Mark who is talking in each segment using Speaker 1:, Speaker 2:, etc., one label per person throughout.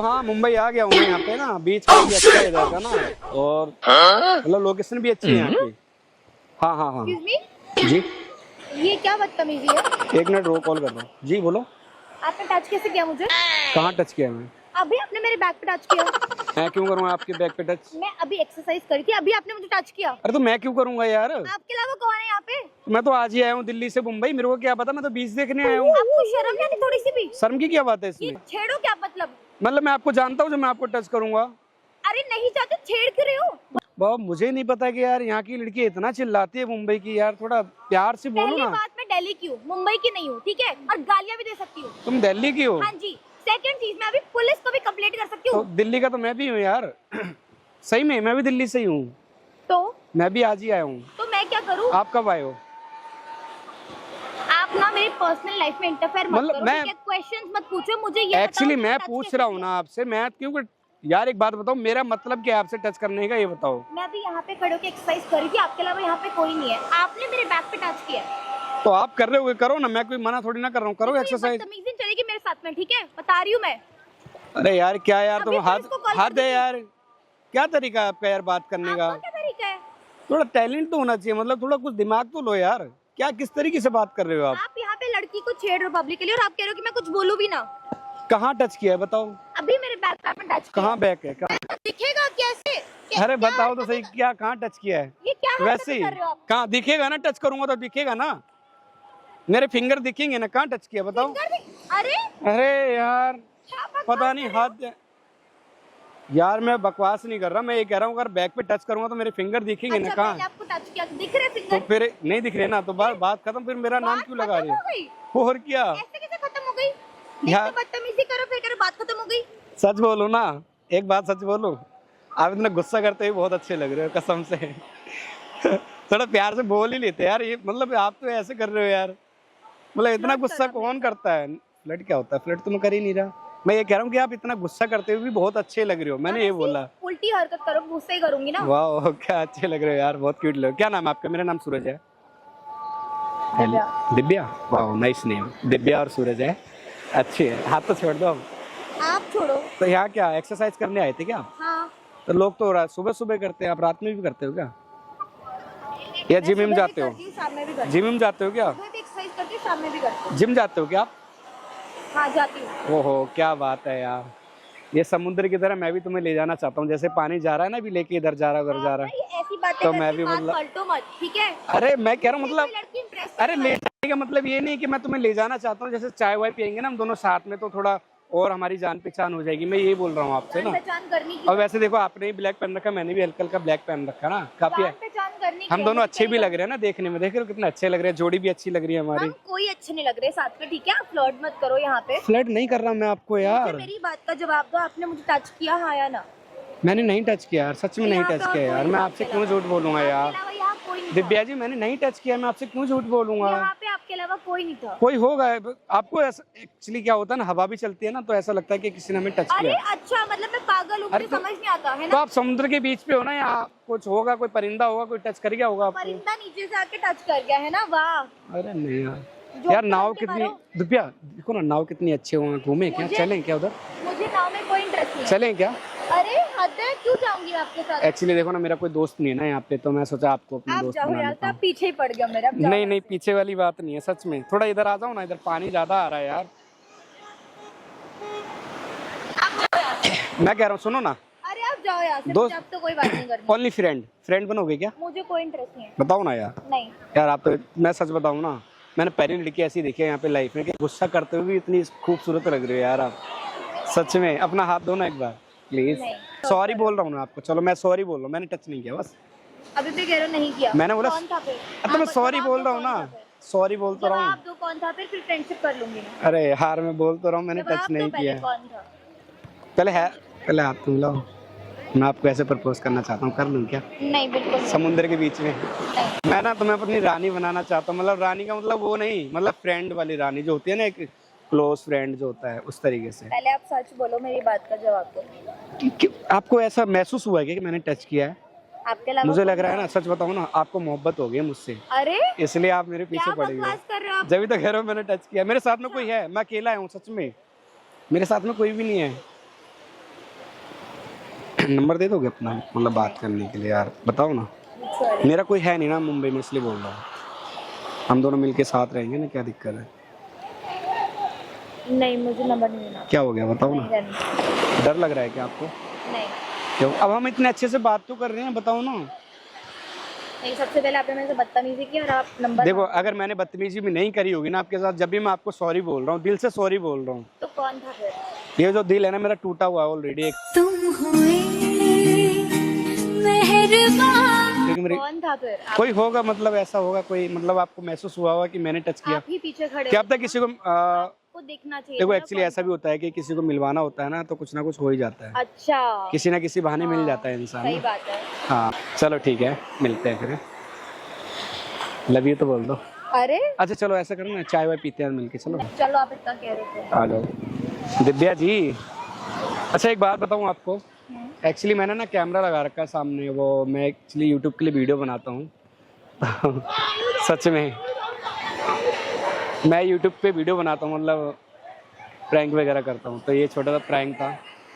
Speaker 1: हाँ, मुंबई आ गया हूँ मैं। यहाँ पे ना बीच का भी अच्छा है इधर का ना, और मतलब लोकेशन भी अच्छी है यहाँ की। हाँ हाँ हाँ
Speaker 2: एक्सक्यूज मी,
Speaker 1: जी।
Speaker 2: ये क्या बदतमीजी है?
Speaker 1: 1 मिनट रो, कॉल कर रहा हूँ जी, बोलो।
Speaker 2: आपने टच कैसे किया मुझे?
Speaker 1: कहाँ टच किया मैं?
Speaker 2: अभी आपने मेरे बैक पे टच किया।
Speaker 1: मैं क्यों करूँगा आपके बैक पे टच?
Speaker 2: मैं अभी एक्सरसाइज करी थी, अभी आपने मुझे टच किया।
Speaker 1: अरे तो मैं क्यों करूँगा यार?
Speaker 2: आपके अलावा कौन है यहाँ पे?
Speaker 1: मैं तो आज ही आया हूँ दिल्ली से मुंबई, मेरे को क्या पता, मैं तो बीच देखने आया हूँ।
Speaker 2: आपको शर्म नहीं आती थोड़ी सी भी?
Speaker 1: शर्म की क्या बात है
Speaker 2: ये
Speaker 1: इसमें?
Speaker 2: छेड़ो क्या मतलब?
Speaker 1: मतलब मैं आपको जानता हूँ जो मैं आपको टच करूंगा?
Speaker 2: अरे नहीं चाहते, छेड़ क्यों रहे हो?
Speaker 1: बाबा मुझे नहीं पता कि यार यहाँ की लड़की इतना चिल्लाती है मुंबई की, यार थोड़ा प्यार से बोलो
Speaker 2: पहली
Speaker 1: ना।
Speaker 2: बात, मैं दिल्ली की हूँ, मुंबई की नहीं हूँ, ठीक है? और गालियाँ भी दे सकती हूँ।
Speaker 1: तुम दिल्ली की हो?
Speaker 2: हाँ जी। सेकंड चीज, मैं अभी पुलिस को भी कंप्लेंट कर सकती
Speaker 1: तो
Speaker 2: हूँ।
Speaker 1: दिल्ली का तो मैं भी हूँ यार। सही में मैं भी दिल्ली से ही हूँ।
Speaker 2: तो
Speaker 1: मैं भी आज ही आया हूँ।
Speaker 2: तो मैं क्या करूँ?
Speaker 1: आप कब आए हो?
Speaker 2: आप ना मेरी पर्सनल लाइफ में इंटरफेयर मत
Speaker 1: मतलब
Speaker 2: करो,
Speaker 1: मैं
Speaker 2: ठीक है? क्वेश्चंस मत पूछो मुझे, ये
Speaker 1: एक्चुअली
Speaker 2: बताओ
Speaker 1: मैं
Speaker 2: कि टच
Speaker 1: पूछ
Speaker 2: कैसे
Speaker 1: रहा हूँ
Speaker 2: किया?
Speaker 1: ना आपसे, मैं क्यों यार एक बात बताओ, मेरा मतलब क्या है आपसे टच करने का, ये बताओ।
Speaker 2: मैं अभी यहाँ पे खड़े होकर एक्सरसाइज करी थी, आपके अलावा यहाँ पे कोई नहीं है। आपने मेरे बैक पे टच किया है।
Speaker 1: तो आप कर रहे हो, करो ना, मैं कोई मना थोड़ी ना कर रहा हूँ, करो
Speaker 2: देखो, ये
Speaker 1: एक्सरसाइज।
Speaker 2: बदतमीजी चलेगी मेरे साथ में, ठीक है? बता रही हूँ मैं।
Speaker 1: अरे यार क्या यार,
Speaker 2: अभी
Speaker 1: तुम
Speaker 2: पुलिस
Speaker 1: हद
Speaker 2: को कॉल कर
Speaker 1: हद है
Speaker 2: दूंगी।
Speaker 1: यार। क्या तरीका है आपका यार बात करने का?
Speaker 2: आपका क्या तरीका है?
Speaker 1: थोड़ा टैलेंट तो होना चाहिए, मतलब थोड़ा कुछ दिमाग तो लो यार। क्या किस तरीके से बात कर रहे हो आप?
Speaker 2: आप यहाँ पे लड़की को छेड़ रहे हो पब्लिकली, और आप कह रहे हो कि मैं कुछ बोलूँ भी ना।
Speaker 1: कहाँ टच किया है बताओ?
Speaker 2: अभी मेरे बैक पे आपने टच किया।
Speaker 1: कहाँ बैक है, कहाँ?
Speaker 2: तो दिखेगा कैसे?
Speaker 1: अरे
Speaker 2: क्या
Speaker 1: बताओ तो सही,
Speaker 2: हरकतें
Speaker 1: क्या कहाँ टच किया है?
Speaker 2: ये क्या
Speaker 1: वैसे
Speaker 2: हरकतें
Speaker 1: ही
Speaker 2: कर रहे हो आप?
Speaker 1: कहाँ दिखेगा ना, टच करूंगा तो दिखेगा ना, मेरे फिंगर दिखेंगे ना, कहाँ टच किया बताओ?
Speaker 2: फिंगर भी? अरे
Speaker 1: अरे यार
Speaker 2: क्या बकवास
Speaker 1: पता नहीं
Speaker 2: कर रहे हो?
Speaker 1: हद। यार मैं बकवास नहीं कर रहा, मैं ये कह रहा हूँ अगर बैक पे टच करूंगा तो मेरे फिंगर दिखेंगे ना,
Speaker 2: अच्छा, मैंने
Speaker 1: कहाँ?
Speaker 2: आपको टच किया, दिख रहे
Speaker 1: तो
Speaker 2: फिंगर?
Speaker 1: फिर नहीं दिख रहे ना, तो बात खत्म, फिर मेरा नाम
Speaker 2: बात
Speaker 1: क्यों लगा
Speaker 2: खत्म
Speaker 1: रही
Speaker 2: हो
Speaker 1: है?
Speaker 2: गई?
Speaker 1: और क्या
Speaker 2: ऐसे कैसे खत्म हो गई? एक तो
Speaker 1: यार?
Speaker 2: बदतमीजी करो, फिर करो बात खत्म हो गई।
Speaker 1: सच बोलो ना, एक बात सच बोलो, आप इतना गुस्सा करते हुए बहुत अच्छे लग रहे हो कसम से। थोड़ा प्यार से बोल ही लेते यार, ये मतलब आप तो ऐसे कर रहे हो यार, मतलब इतना
Speaker 2: फ्लर्ट
Speaker 1: गुस्सा
Speaker 2: करना
Speaker 1: कौन
Speaker 2: पड़ेगा।
Speaker 1: करता है? फ्लर्ट क्या होता है? फ्लर्ट तो मैं कर ही नहीं रहा। मैं ये कह रहा हूँ कि आप इतना गुस्सा करते हुए भी बहुत अच्छे लग रहे हो,
Speaker 2: आप
Speaker 1: मैंने ये
Speaker 2: ऐसी
Speaker 1: बोला।
Speaker 2: उल्टी हरकत करो, गुस्से ही करूंगी ना।
Speaker 1: वाह क्या अच्छे लग रहे हो यार, बहुत क्यूट लग। क्या नाम है आपका? मेरा नाम सूरज है।
Speaker 2: दिव्या।
Speaker 1: दिव्या, वाह नाइस नेम। दिव्या और सूरज है, अच्छी है। हाथ तो छोड़ दो अब।
Speaker 2: आप छोड़ो।
Speaker 1: तो यहाँ क्या एक्सरसाइज करने आए थे क्या?
Speaker 2: हाँ।
Speaker 1: तो लोग तो सुबह सुबह करते हैं, आप रात में भी करते हो क्या? या
Speaker 2: मैं
Speaker 1: जिम में
Speaker 2: सुबह भी
Speaker 1: जाते हो?
Speaker 2: करती हूँ, शाम में भी करती
Speaker 1: जिम में जाते हो क्या?
Speaker 2: हूँ। सुबह भी एक्सरसाइज करती हूँ, शाम में भी करती हूँ।
Speaker 1: जिम जाते हो क्या आप?
Speaker 2: हाँ, जाती हूँ।
Speaker 1: ओहो क्या बात है यार, ये समुद्र की तरह मैं भी तुम्हें ले जाना चाहता हूँ, जैसे पानी जा रहा है ना, अभी लेके इधर जा रहा है उधर जा
Speaker 2: आप
Speaker 1: रहा
Speaker 2: ना
Speaker 1: है।
Speaker 2: ये ऐसी बातें
Speaker 1: तो मैं
Speaker 2: करके
Speaker 1: भी
Speaker 2: बात
Speaker 1: मतलब,
Speaker 2: पलटो मत, ठीक है?
Speaker 1: अरे मैं कह रहा हूँ
Speaker 2: मुझे
Speaker 1: मतलब,
Speaker 2: कोई लड़की impress
Speaker 1: अरे
Speaker 2: करने
Speaker 1: ले
Speaker 2: वाली।
Speaker 1: जाने का मतलब ये नहीं कि मैं तुम्हें ले जाना चाहता हूँ, जैसे चाय वाय पियेंगे ना हम दोनों साथ में, तो थोड़ा और हमारी जान पहचान हो जाएगी, मैं यही बोल रहा हूँ आपसे
Speaker 2: जान
Speaker 1: ना।
Speaker 2: पहचान करनी की
Speaker 1: और वैसे देखो आपने ही ब्लैक पहन रखा, मैंने भी हल्का हल्का ब्लैक पहन रखा ना, काफी है।
Speaker 2: जान पहचान करनी की
Speaker 1: हम
Speaker 2: है,
Speaker 1: दोनों
Speaker 2: मुझे
Speaker 1: अच्छे भी
Speaker 2: चाहिए।
Speaker 1: लग रहे हैं ना देखने में, देख रहे हो कितने अच्छे लग रहे हैं, जोड़ी भी अच्छी लग रही है हमारी।
Speaker 2: हम कोई अच्छे नहीं लग रहे साथ में, ठीक है? आप फ्लर्ट मत करो यहाँ पे।
Speaker 1: फ्लर्ट नहीं कर रहा मैं आपको
Speaker 2: मुझे
Speaker 1: यार।
Speaker 2: मेरी बात का जवाब दो, आपने मुझे टच किया हाँ या ना?
Speaker 1: मैंने नहीं टच किया यार, सच में नहीं
Speaker 2: यहाँ पे
Speaker 1: टच
Speaker 2: और
Speaker 1: किया
Speaker 2: कोई
Speaker 1: यार,
Speaker 2: नहीं
Speaker 1: मैं
Speaker 2: था
Speaker 1: आपसे
Speaker 2: आपके
Speaker 1: क्यों
Speaker 2: अलावा।
Speaker 1: झूठ बोलूंगा
Speaker 2: आपके
Speaker 1: यार?
Speaker 2: अलावा यहाँ कोई नहीं था।
Speaker 1: दिव्या जी मैंने नहीं टच किया, मैं आपसे क्यों झूठ बोलूंगा?
Speaker 2: यहाँ पे आपके अलावा कोई नहीं था।
Speaker 1: कोई होगा। आपको ऐसा एक्चुअली क्या होता है ना, हवा भी चलती है ना, तो ऐसा लगता है कि किसी ने हमें टच
Speaker 2: अरे
Speaker 1: किया।
Speaker 2: अच्छा, मतलब मैं पागल हूँ,
Speaker 1: अरे
Speaker 2: मुझे समझ नहीं आता है
Speaker 1: तो
Speaker 2: ना?
Speaker 1: आप समुद्र के बीच पे हो ना, यहाँ कुछ होगा, कोई परिंदा होगा, कोई टच कर गया होगा आपको।
Speaker 2: परिंदा नीचे से आके टच कर गया है ना? वाह।
Speaker 1: अरे नहीं यार,
Speaker 2: जोक
Speaker 1: यार
Speaker 2: तो
Speaker 1: नाव
Speaker 2: बन के
Speaker 1: कितनी,
Speaker 2: मारो।
Speaker 1: दिव्या देखो ना नाव कितनी अच्छी है, वहाँ घूमे क्या,
Speaker 2: मुझे
Speaker 1: चलें क्या उधर?
Speaker 2: मुझे नाव में कोई इंटरेस्ट नहीं है।
Speaker 1: चलें क्या?
Speaker 2: अरे हद है, क्यों जाऊंगी मैं आपके साथ?
Speaker 1: एक्चुअली देखो ना, मेरा कोई दोस्त नहीं है ना यहाँ पे, तो मैं सोचा आपको अपना
Speaker 2: आप
Speaker 1: दोस्त
Speaker 2: जाओ
Speaker 1: बना
Speaker 2: यार, तो
Speaker 1: लेता
Speaker 2: आप
Speaker 1: हूँ।
Speaker 2: पीछे ही पड़ गया मेरे, अब जाओ
Speaker 1: नहीं
Speaker 2: यहाँ
Speaker 1: नहीं
Speaker 2: से।
Speaker 1: पीछे वाली बात नहीं है, सच में थोड़ा इधर आ जाओ ना, इधर पानी ज्यादा आ रहा है यार। मैं कह रहा हूँ सुनो ना,
Speaker 2: अरे आप जाओ यहाँ से,
Speaker 1: दोस्त
Speaker 2: मुझे अब तो कोई बात नहीं करनी।
Speaker 1: ओनली फ्रेंड, फ्रेंड बनोगे क्या?
Speaker 2: मुझे कोई इंटरेस्ट नहीं है।
Speaker 1: बताओ ना यार।
Speaker 2: नहीं।
Speaker 1: यार आप तो, मैं सच बताऊँ ना, मैंने पहली लड़की ऐसी देखी है यहाँ पे लाइफ में कि गुस्सा करते हुए भी इतनी खूबसूरत लग रही हो यार आप, सच में। अपना हाथ दो ना एक बार प्लीज।
Speaker 2: नहीं।
Speaker 1: सॉरी बोल रहा हूँ ना आपको, चलो मैं सॉरी बोल रहा हूँ, मैंने टच नहीं किया बस।
Speaker 2: अभी भी कह रहे हो नहीं किया?
Speaker 1: मैंने बोला
Speaker 2: कौन था फिर?
Speaker 1: तो मैं
Speaker 2: आप
Speaker 1: सॉरी
Speaker 2: जवाब
Speaker 1: बोल
Speaker 2: दो,
Speaker 1: रहा हूँ
Speaker 2: कौन
Speaker 1: ना,
Speaker 2: था फिर?
Speaker 1: सॉरी बोल तो रहा हूँ।
Speaker 2: जवाब दो कौन था फिर फ्रेंडशिप कर लूंगी मैं।
Speaker 1: अरे यार मैं बोल तो रहा हूँ, मैंने टच
Speaker 2: जवाब दो
Speaker 1: नहीं
Speaker 2: पहले,
Speaker 1: किया।
Speaker 2: कौन था?
Speaker 1: पहले हाथ तुम लाओ, मैं आपको ऐसे प्रपोज करना चाहता हूँ, कर लूँ क्या?
Speaker 2: नहीं, बिल्कुल नहीं।
Speaker 1: समुद्र के बीच में
Speaker 2: नहीं।
Speaker 1: मैं ना तुम्हें अपनी रानी बनाना चाहता हूँ, मतलब रानी का मतलब वो नहीं, मतलब फ्रेंड वाली रानी जो होती है ना, एक क्लोज फ्रेंड जो होता है उस तरीके से।
Speaker 2: पहले आप सच बोलो, मेरी बात का जवाब दो।
Speaker 1: आपको ऐसा महसूस हुआ है क्या कि मैंने टच किया है?
Speaker 2: आपके अलावा
Speaker 1: मुझे
Speaker 2: कौन
Speaker 1: लग रहा है
Speaker 2: था?
Speaker 1: ना, सच बताऊँ ना, आपको मोहब्बत हो गई है मुझसे,
Speaker 2: अरे
Speaker 1: इसलिए आप मेरे पीछे
Speaker 2: क्या
Speaker 1: पड़ गए।
Speaker 2: बकवास कर रहे हो आप?
Speaker 1: जब तक कह रहा हूँ मैंने टच किया, मेरे साथ में कोई है, मैं अकेला हूँ सच में, मेरे साथ में कोई भी नहीं है। नंबर दे दोगे अपना, मतलब बात करने के लिए यार, बताओ ना।
Speaker 2: सॉरी।
Speaker 1: मेरा कोई है नहीं ना मुंबई में, इसलिए बोल रहा हूँ। हम दोनों मिलके साथ रहेंगे ना, क्या दिक्कत है?
Speaker 2: नहीं, मुझे नंबर नहीं देना।
Speaker 1: क्या हो गया बताओ
Speaker 2: नहीं
Speaker 1: ना।
Speaker 2: देना।
Speaker 1: डर लग रहा है क्या आपको?
Speaker 2: नहीं
Speaker 1: क्यों? अब हम इतने अच्छे से बात तो कर रहे हैं, बताओ ना।
Speaker 2: नहीं, सबसे पहले आपने मेरे से बदतमीजी की और आप नंबर
Speaker 1: देखो, अगर मैंने बदतमीजी भी नहीं करी होगी ना आपके साथ, जब भी मैं आपको सॉरी बोल रहा हूँ, दिल से सॉरी बोल रहा हूँ।
Speaker 2: तो कौन था फिर?
Speaker 1: ये जो दिल है ना मेरा, टूटा हुआ है ऑलरेडी।
Speaker 3: तुम हुए मेहरबान।
Speaker 1: क्योंकि मेरी
Speaker 2: कौन था फिर?
Speaker 1: कोई होगा, मतलब ऐसा होगा कोई, मतलब आपको महसूस हुआ होगा कि मैंने टच किया।
Speaker 2: आप ही पीछे खड़े
Speaker 1: क्या
Speaker 2: हो।
Speaker 1: पता किसी को
Speaker 2: आपको देखना चाहिए
Speaker 1: देखो
Speaker 2: था ना
Speaker 1: एक्चुअली
Speaker 2: कौन
Speaker 1: ऐसा भी
Speaker 2: था।
Speaker 1: होता है कि किसी को मिलवाना होता है ना, तो कुछ ना कुछ हो ही जाता है।
Speaker 2: अच्छा,
Speaker 1: किसी ना किसी बहाने मिल
Speaker 2: हाँ,
Speaker 1: जाता है इंसान
Speaker 2: सही
Speaker 1: ना।
Speaker 2: बात है।
Speaker 1: हाँ चलो ठीक है, मिलते हैं फिर। लव यू तो बोल दो।
Speaker 2: अरे
Speaker 1: अच्छा चलो ऐसा करो ना, चाय वाय पीते हैं मिलके, चलो
Speaker 2: चलो, आप इतना कह रहे थे।
Speaker 1: आ जाओ। दिव्या जी, अच्छा एक बात बताऊँ आपको, एक्चुअली मैंने ना कैमरा लगा रखा है सामने, वो मैं एक्चुअली यूट्यूब के लिए वीडियो बनाता हूँ। सच में मैं यूट्यूब पे वीडियो बनाता हूँ, मतलब प्रैंक वगैरह करता हूँ, तो ये छोटा सा प्रैंक था।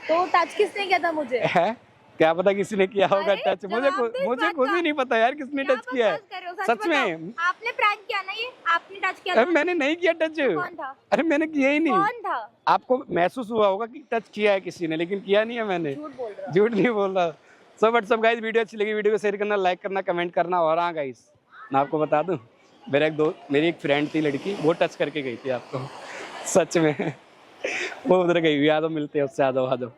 Speaker 2: तो टच किसने किया था मुझे?
Speaker 1: है क्या पता किसी ने किया होगा
Speaker 2: अरे,
Speaker 1: टच, मुझे
Speaker 2: जवाब दो इस
Speaker 1: मुझे
Speaker 2: बात
Speaker 1: खुद
Speaker 2: का।
Speaker 1: ही नहीं पता यार किसने
Speaker 2: क्या
Speaker 1: टच किया है।
Speaker 2: बकवास कर रहे हो?
Speaker 1: सच में
Speaker 2: बताओ। आपने प्रैंक किया ना, ये आपने टच किया
Speaker 1: अरे
Speaker 2: था?
Speaker 1: मैंने नहीं किया टच।
Speaker 2: तो कौन था?
Speaker 1: अरे मैंने किया ही नहीं।
Speaker 2: कौन था?
Speaker 1: आपको महसूस हुआ होगा कि टच किया है किसी ने, लेकिन किया नहीं है मैंने।
Speaker 2: झूठ बोल रहा
Speaker 1: झूठ नहीं बोल रहा। सो व्हाट्सअप गाइस, वीडियो अच्छी लगी वीडियो को शेयर करना, लाइक करना, कमेंट करना। और हाँ गाइस, मैं आपको बता दूं, मेरी एक फ्रेंड थी लड़की, वो टच करके गई थी आपको। सच में वो उधर गई हुई, आ जाओ मिलते हैं उससे, आ जाओ।